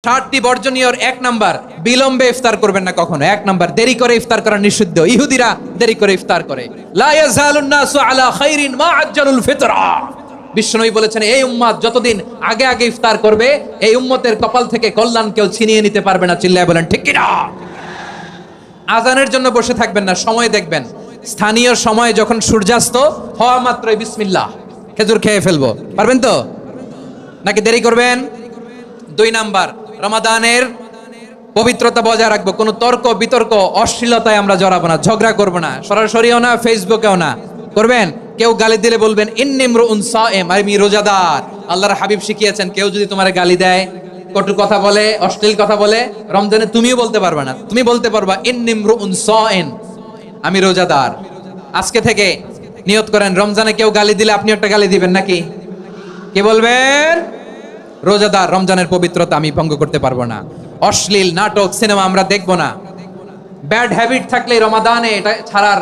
60টি বর্জনীয়র 1 number, বিলম্বে ইফতার করবেন না কখনো। 1 নাম্বার, দেরি করে ইফতার করা নিষিদ্ধ। ইহুদিরা দেরি করে ইফতার করে। লা ইয়াজালুন নাসু আলা খাইরিন মা আজ্জালুল ফিতরা। বিশ্বনবী বলেছেন, এই উম্মত যতদিন আগে আগে ইফতার করবে, এই উম্মতের কপাল থেকে কল্যাণ কেউ ছিনিয়ে নিতে পারবে না। চিল্লায় বলেন ঠিক কি না? আজানের জন্য বসে থাকবেন না, সময় দেখবেন। স্থানীয় সময় যখন সূর্যাস্ত হওয়া মাত্রই বিসমিল্লাহ, খেজুর খেয়ে ফেলবো। পারবেন তো নাকি দেরি করবেন? 2 নাম্বার, রমাদানের পবিত্রতা বজায় রাখবো। কোনো তর্ক বিতর্ক অশ্লীলতায় আমরা জড়াবো না, ঝগড়া করবো না, সরাসরিও না, ফেসবুকেও না। করবেন? কেউ গালি দিলে বলবেন ইন্নিমরুউন সায়েম, আমি রোজাদার। আল্লাহর হাবিব শিখিয়েছেন, কেউ যদি তোমার গালি দেয়, কটু কথা বলে, অশ্লীল কথা বলে, রমজানে তুমিও বলতে পারবে না। তুমি বলতে পারবা ইন্নিমরুউন সায়েম, আমি রোজাদার। আজকে থেকে নিয়ত করেন, রমজানে কেউ গালি দিলে আপনি একটা গালি দিবেন নাকি? কে বলবেন? রোজাদার, রমজানের পবিত্রতা আমি ভঙ্গ করতে পারবো না। অশ্লীল নাটক সিনেমা আমরা দেখবো না। ব্যাড হ্যাবিট থাকলে রমাদানে এটা ছাড়ার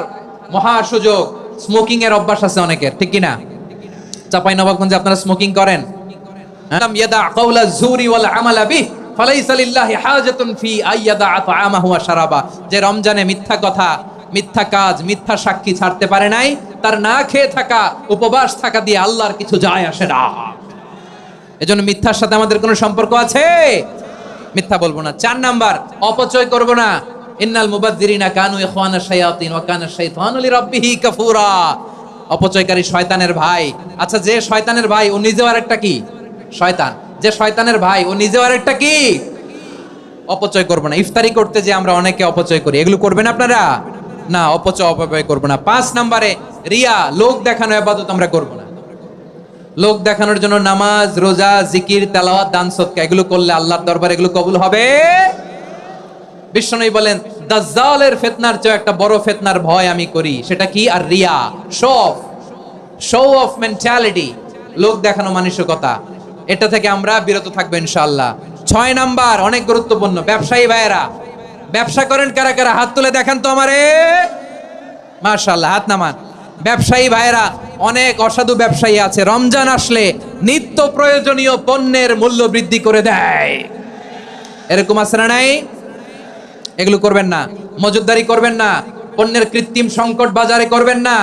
মহা সুযোগ। স্মোকিং এর অভ্যাস আছে অনেকের, ঠিক কিনা? চাঁপাইনবাবগঞ্জে আপনারা স্মোকিং করেন? ইয়াদা কাওলা যুরি ওয়াল আমালা বিহি ফালাইসা লিল্লাহি হাজাতুন ফি আইয়াদা তাআমাহু ওয়া শারাবা। যে রমজানে মিথ্যা কথা, মিথ্যা কাজ, মিথ্যা সাক্ষী ছাড়তে পারে নাই, তার না খেয়ে থাকা, উপবাস থাকা দিয়ে আল্লাহর কিছু যায় আসে না। এজন্য মিথ্যার সাথে আমাদের কোনো সম্পর্ক আছে? মিথ্যা বলবো না। 4 নাম্বার, অপচয় করব না। ইন্নাল মুবাযযিরিনা কানু ইখওয়ানা শায়াতিন ওয়া কানা শাইতানু লিরাব্বিহি কাফুরা। অপচয়কারী শয়তানের ভাই। আচ্ছা, যে শয়তানের ভাই ও নিজেও আরেকটা কি? শয়তান। যে শয়তানের ভাই ও নিজেও আরেকটা কি? অপচয় করব না। ইফতারি করতে যে আমরা অনেকে অপচয় করি, এগুলো করবেন আপনারা? না, অপচয় করব না। 5 নাম্বারে, রিয়া, লোক দেখানো ইবাদত আমরা করব না। লোক দেখানোর জন্য নামাজ, রোজা, জিকির, তেলাওয়াত, দান সদকা এগুলো করলে আল্লাহর দরবারে এগুলো কবুল হবে? বিশ্বনবী বলেন, দাজ্জালের ফিতনার চেয়ে একটা বড় ফিতনার ভয় আমি করি। সেটা কি? আর রিয়া, শো অফ মেন্টালিটি, লোক দেখানো মানসিকতা। এটা থেকে আমরা বিরত থাকবো ইনশাআল্লাহ। 6 নাম্বার, অনেক গুরুত্বপূর্ণ। ব্যবসায়ী ভাইয়েরা, ব্যবসা করেন কারা কারা? হাত তুলে দেখান তো আমারে। মাশাআল্লাহ, হাত নামান। ব্যবসায়ী ভাইয়েরা, অনেক অসাধু ব্যবসায়ী আছে, রমজান আসলে নিত্য প্রয়োজনীয় পণ্যের মূল্য বৃদ্ধি করে দেয়। এরকম আছে না নাই? এগুলো করবেন না। মজুদদারি করবেন না। পণ্যের কৃত্রিম সংকট বাজারে করবেন না।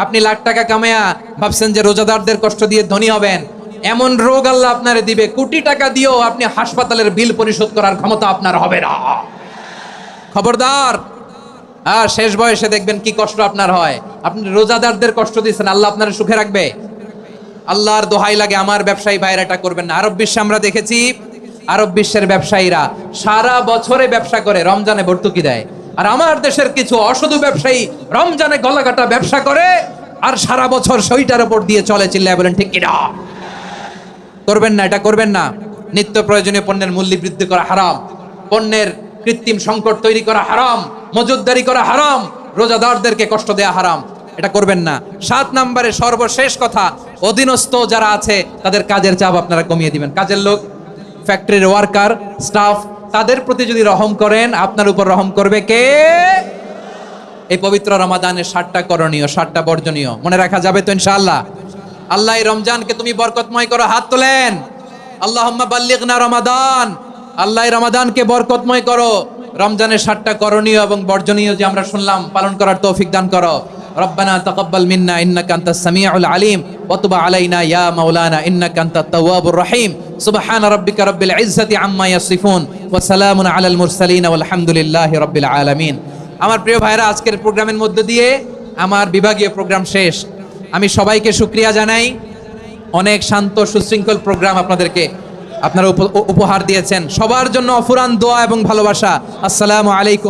আপনি লাখ টাকা কামায়া ভাবছেন যে রোজাদারদের কষ্ট দিয়ে ধনী হবেন। এমন রোগ আল্লাহ আপনারে দিবে, কোটি টাকা দিয়েও আপনি হাসপাতালের বিল পরিশোধ করার ক্ষমতা আপনার হবে না। খবরদার। আর শেষ বয়সে দেখবেন কি কষ্ট আপনার হয়। আপনি রোজাদারদের কষ্ট দিচ্ছেন, আল্লাহ আপনার সুখে রাখবে? আল্লাহর দোহাই লাগে, আমার ব্যবসায়ী ভাইরা এটা করবেন না। আরব বিশ্বে আমরা দেখেছি, আরব বিশ্বের ব্যবসায়ীরা সারা বছরে ব্যবসা করে, রমজানে ভর্তুকি দেয়। আর আমার দেশের কিছু অসাধু ব্যবসায়ী রমজানে গলাকাটা ব্যবসা করে আর সারা বছর সইটার উপর দিয়ে চলে। চিল্লায় বলেন ঠিক কিনা? করবেন না, এটা করবেন না। নিত্য প্রয়োজনীয় পণ্যের মূল্য বৃদ্ধি করা হারাম, পণ্যের কৃত্রিম সংকট তৈরি করা হারাম, মজুদদারি করা হারাম, রোজাদারদেরকে কষ্ট দেয়া হারাম। এটা করবেন না। 7 নম্বরে সর্বশেষ কথা, অধীনস্থ যারা আছে তাদের কাজের চাপ আপনারা কমিয়ে দিবেন। কাজের লোক, ফ্যাক্টরির ওয়ার্কার, স্টাফ, তাদের প্রতি যদি রহম করেন, আপনার উপর রহম করবে কে? এই পবিত্র রমাদানের 7টা করণীয়, 7টা বর্জনীয় মনে রাখা যাবে তো ইনশাআল্লাহ? আল্লাহ এই রমজানকে তুমি বরকতময় করো। হাত তোলেন। আল্লাহুম্মা বাল্লিগনা রমাদান। আল্লাহ এই রমাদানকে বরকতময় করো। রমজানের 7টা করণীয় এবং বর্জনীয় যে আমরা শুনলাম, পালন করার তৌফিক দান করো। রব্বানা তাকাব্বাল মিন্না ইন্নাকা আনতাস সামিউল আলিম ওয়া তুব আলাইনা ইয়া মাওলানা ইন্নাকা আনতাত তাওয়াবুর রহিম। সুবহানা রাব্বিকা রাব্বিল ইজ্জাতি আম্মা ইয়াসিফুন ওয়া সালামুন আলাল মুরসালিন ওয়াল হামদুলিল্লাহি রাব্বিল আলামিন। আমার প্রিয় ভাইরা, আজকের প্রোগ্রামের মধ্য দিয়ে আমার বিভাগীয় প্রোগ্রাম শেষ। আমি সবাইকে শুকরিয়া জানাই। অনেক শান্ত সুশৃঙ্খল প্রোগ্রাম আপনাদেরকে আপনারা উপহার দিয়েছেন। সবার জন্য অফুরান দোয়া এবং ভালোবাসা। আসসালামু আলাইকুম।